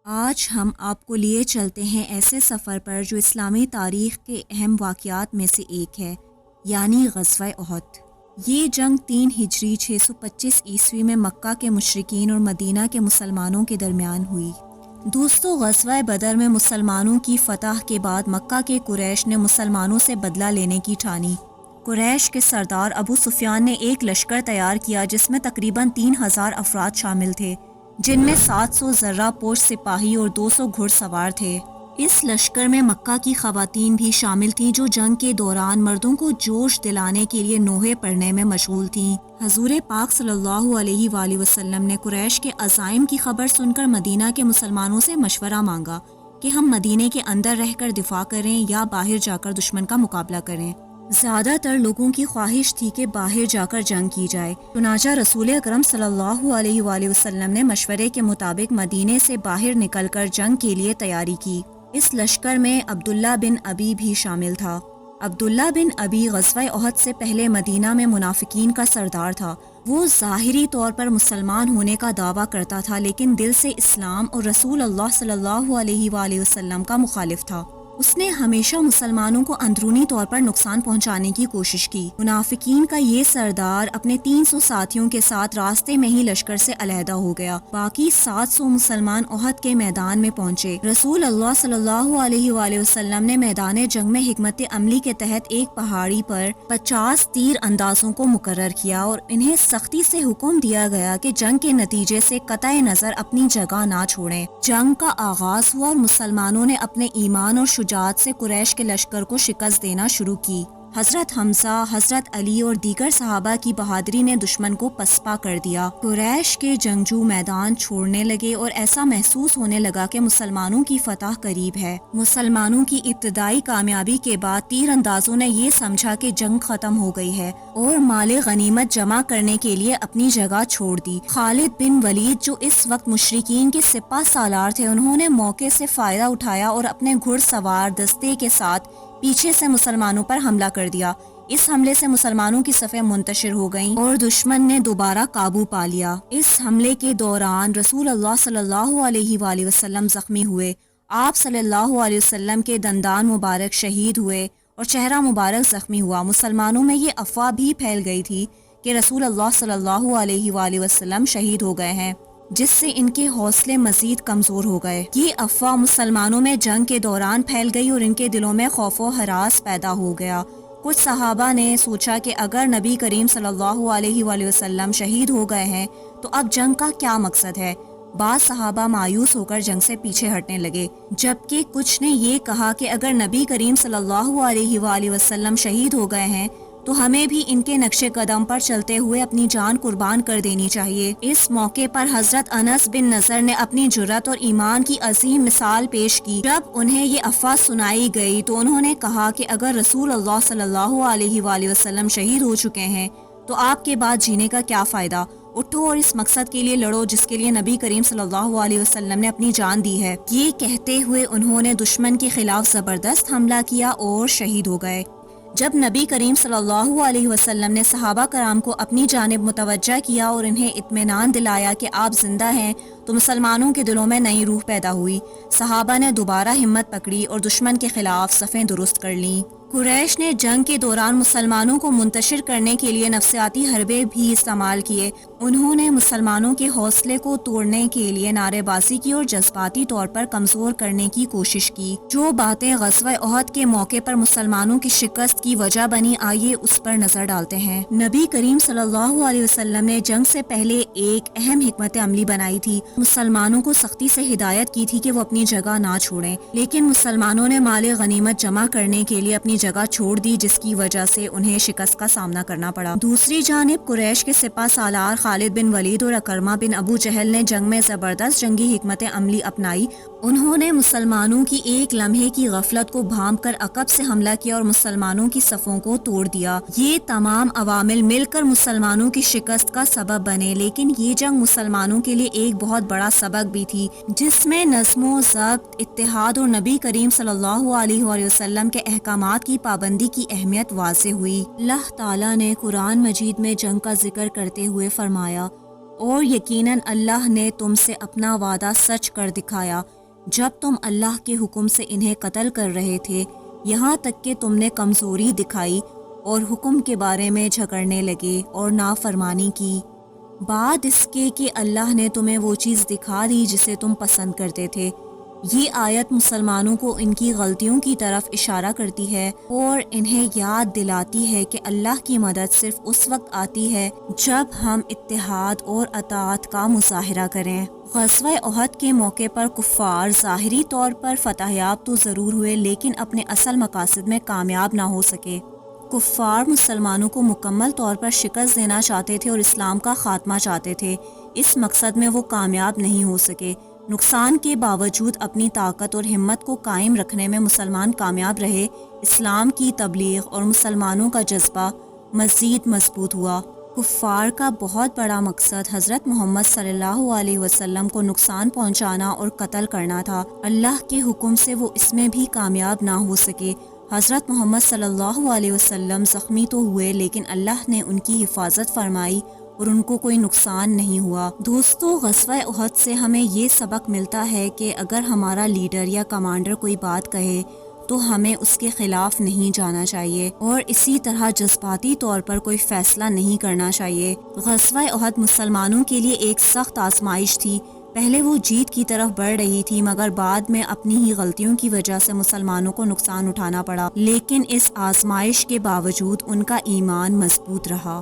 آج ہم آپ کو لیے چلتے ہیں ایسے سفر پر جو اسلامی تاریخ کے اہم واقعات میں سے ایک ہے، یعنی غزوہ احد۔ یہ جنگ 3 ہجری 625 عیسوی میں مکہ کے مشرکین اور مدینہ کے مسلمانوں کے درمیان ہوئی۔ دوستو، غزوہ بدر میں مسلمانوں کی فتح کے بعد مکہ کے قریش نے مسلمانوں سے بدلہ لینے کی ٹھانی۔ قریش کے سردار ابو سفیان نے ایک لشکر تیار کیا جس میں تقریباً 3000 افراد شامل تھے، جن میں 700 زرہ پوش سپاہی اور 200 گھڑ سوار تھے۔ اس لشکر میں مکہ کی خواتین بھی شامل تھیں جو جنگ کے دوران مردوں کو جوش دلانے کے لیے نوحے پڑھنے میں مشغول تھیں۔ حضور پاک صلی اللہ علیہ وآلہ وسلم نے قریش کے عزائم کی خبر سن کر مدینہ کے مسلمانوں سے مشورہ مانگا کہ ہم مدینے کے اندر رہ کر دفاع کریں یا باہر جا کر دشمن کا مقابلہ کریں۔ زیادہ تر لوگوں کی خواہش تھی کہ باہر جا کر جنگ کی جائے، چنانچہ رسول اکرم صلی اللہ علیہ وآلہ وسلم نے مشورے کے مطابق مدینے سے باہر نکل کر جنگ کے لیے تیاری کی۔ اس لشکر میں عبداللہ بن ابی بھی شامل تھا۔ عبداللہ بن ابی غزوہ احد سے پہلے مدینہ میں منافقین کا سردار تھا۔ وہ ظاہری طور پر مسلمان ہونے کا دعویٰ کرتا تھا، لیکن دل سے اسلام اور رسول اللہ صلی اللہ علیہ وآلہ وسلم کا مخالف تھا۔ اس نے ہمیشہ مسلمانوں کو اندرونی طور پر نقصان پہنچانے کی کوشش کی۔ منافقین کا یہ سردار اپنے 300 ساتھیوں کے ساتھ راستے میں ہی لشکر سے علیحدہ ہو گیا۔ باقی 700 مسلمان احد کے میدان میں پہنچے۔ رسول اللہ صلی اللہ علیہ وآلہ وسلم نے میدان جنگ میں حکمت عملی کے تحت ایک پہاڑی پر 50 تیر اندازوں کو مقرر کیا اور انہیں سختی سے حکم دیا گیا کہ جنگ کے نتیجے سے قطع نظر اپنی جگہ نہ چھوڑیں۔ جنگ کا آغاز ہوا اور مسلمانوں نے اپنے ایمان اور شجاعت سے قریش کے لشکر کو شکست دینا شروع کی۔ حضرت حمزہ، حضرت علی اور دیگر صحابہ کی بہادری نے دشمن کو پسپا کر دیا۔ قریش کے جنگجو میدان چھوڑنے لگے اور ایسا محسوس ہونے لگا کہ مسلمانوں کی فتح قریب ہے۔ مسلمانوں کی ابتدائی کامیابی کے بعد تیر اندازوں نے یہ سمجھا کہ جنگ ختم ہو گئی ہے اور مال غنیمت جمع کرنے کے لیے اپنی جگہ چھوڑ دی۔ خالد بن ولید جو اس وقت مشرکین کے سپہ سالار تھے، انہوں نے موقع سے فائدہ اٹھایا اور اپنے گھڑ سوار دستے کے ساتھ پیچھے سے مسلمانوں پر حملہ کر دیا۔ اس حملے سے مسلمانوں کی صفیں منتشر ہو گئیں اور دشمن نے دوبارہ قابو پا لیا۔ اس حملے کے دوران رسول اللہ صلی اللہ علیہ وآلہ وسلم زخمی ہوئے۔ آپ صلی اللہ علیہ وسلم کے دندان مبارک شہید ہوئے اور چہرہ مبارک زخمی ہوا۔ مسلمانوں میں یہ افواہ بھی پھیل گئی تھی کہ رسول اللہ صلی اللہ علیہ وآلہ وسلم شہید ہو گئے ہیں، جس سے ان کے حوصلے مزید کمزور ہو گئے۔ یہ افواہ مسلمانوں میں جنگ کے دوران پھیل گئی اور ان کے دلوں میں خوف و ہراس پیدا ہو گیا۔ کچھ صحابہ نے سوچا کہ اگر نبی کریم صلی اللہ علیہ وآلہ وسلم شہید ہو گئے ہیں تو اب جنگ کا کیا مقصد ہے؟ بعض صحابہ مایوس ہو کر جنگ سے پیچھے ہٹنے لگے، جبکہ کچھ نے یہ کہا کہ اگر نبی کریم صلی اللہ علیہ وآلہ وسلم شہید ہو گئے ہیں تو ہمیں بھی ان کے نقش قدم پر چلتے ہوئے اپنی جان قربان کر دینی چاہیے۔ اس موقع پر حضرت انس بن نضر نے اپنی جرأت اور ایمان کی عظیم مثال پیش کی۔ جب انہیں یہ افواہ سنائی گئی تو انہوں نے کہا کہ اگر رسول اللہ صلی اللہ علیہ وآلہ وسلم شہید ہو چکے ہیں تو آپ کے بعد جینے کا کیا فائدہ؟ اٹھو اور اس مقصد کے لیے لڑو جس کے لیے نبی کریم صلی اللہ علیہ وسلم نے اپنی جان دی ہے۔ یہ کہتے ہوئے انہوں نے دشمن کے خلاف زبردست حملہ کیا اور شہید ہو گئے۔ جب نبی کریم صلی اللہ علیہ وسلم نے صحابہ کرام کو اپنی جانب متوجہ کیا اور انہیں اطمینان دلایا کہ آپ زندہ ہیں تو مسلمانوں کے دلوں میں نئی روح پیدا ہوئی۔ صحابہ نے دوبارہ ہمت پکڑی اور دشمن کے خلاف صفیں درست کر لیں۔ قریش نے جنگ کے دوران مسلمانوں کو منتشر کرنے کے لیے نفسیاتی حربے بھی استعمال کیے۔ انہوں نے مسلمانوں کے حوصلے کو توڑنے کے لیے نعرے بازی کی اور جذباتی طور پر کمزور کرنے کی کوشش کی۔ جو باتیں غزوہ احد کے موقع پر مسلمانوں کی شکست کی وجہ بنی، آئیے اس پر نظر ڈالتے ہیں۔ نبی کریم صلی اللہ علیہ وسلم نے جنگ سے پہلے ایک اہم حکمت عملی بنائی تھی۔ مسلمانوں کو سختی سے ہدایت کی تھی کہ وہ اپنی جگہ نہ چھوڑیں، لیکن مسلمانوں نے مال غنیمت جمع کرنے کے لیے اپنی جگہ چھوڑ دی، جس کی وجہ سے انہیں شکست کا سامنا کرنا پڑا۔ دوسری جانب قریش کے سپہ سالار خالد بن ولید اور اکرمہ بن ابو جہل نے جنگ میں زبردست جنگی حکمت عملی اپنائی۔ انہوں نے مسلمانوں کی ایک لمحے کی غفلت کو بھانپ کر عقب سے حملہ کیا اور مسلمانوں کی صفوں کو توڑ دیا۔ یہ تمام عوامل مل کر مسلمانوں کی شکست کا سبب بنے، لیکن یہ جنگ مسلمانوں کے لیے ایک بہت بڑا سبق بھی تھی، جس میں نظم و ضبط، اتحاد اور نبی کریم صلی اللہ علیہ وآلہ وسلم کے احکامات کی پابندی کی اہمیت واضح ہوئی۔ اللہ تعالیٰ نے قرآن مجید میں جنگ کا ذکر کرتے ہوئے فرمایا، اور یقیناً اللہ نے تم سے اپنا وعدہ سچ کر دکھایا جب تم اللہ کے حکم سے انہیں قتل کر رہے تھے، یہاں تک کہ تم نے کمزوری دکھائی اور حکم کے بارے میں جھگڑنے لگے اور نافرمانی کی، بعد اس کے کہ اللہ نے تمہیں وہ چیز دکھا دی جسے تم پسند کرتے تھے۔ یہ آیت مسلمانوں کو ان کی غلطیوں کی طرف اشارہ کرتی ہے اور انہیں یاد دلاتی ہے کہ اللہ کی مدد صرف اس وقت آتی ہے جب ہم اتحاد اور اطاعت کا مظاہرہ کریں۔ غزوہ احد کے موقع پر کفار ظاہری طور پر فتح یاب تو ضرور ہوئے لیکن اپنے اصل مقاصد میں کامیاب نہ ہو سکے۔ کفار مسلمانوں کو مکمل طور پر شکست دینا چاہتے تھے اور اسلام کا خاتمہ چاہتے تھے، اس مقصد میں وہ کامیاب نہیں ہو سکے۔ نقصان کے باوجود اپنی طاقت اور ہمت کو قائم رکھنے میں مسلمان کامیاب رہے، اسلام کی تبلیغ اور مسلمانوں کا جذبہ مزید مضبوط ہوا۔ کفار کا بہت بڑا مقصد حضرت محمد صلی اللہ علیہ وسلم کو نقصان پہنچانا اور قتل کرنا تھا۔ اللہ کے حکم سے وہ اس میں بھی کامیاب نہ ہو سکے۔ حضرت محمد صلی اللہ علیہ وسلم زخمی تو ہوئے لیکن اللہ نے ان کی حفاظت فرمائی اور ان کو کوئی نقصان نہیں ہوا۔ دوستو، غزوہ احد سے ہمیں یہ سبق ملتا ہے کہ اگر ہمارا لیڈر یا کمانڈر کوئی بات کہے تو ہمیں اس کے خلاف نہیں جانا چاہیے اور اسی طرح جذباتی طور پر کوئی فیصلہ نہیں کرنا چاہیے۔ غزوہ احد مسلمانوں کے لیے ایک سخت آزمائش تھی۔ پہلے وہ جیت کی طرف بڑھ رہی تھی مگر بعد میں اپنی ہی غلطیوں کی وجہ سے مسلمانوں کو نقصان اٹھانا پڑا، لیکن اس آزمائش کے باوجود ان کا ایمان مضبوط رہا۔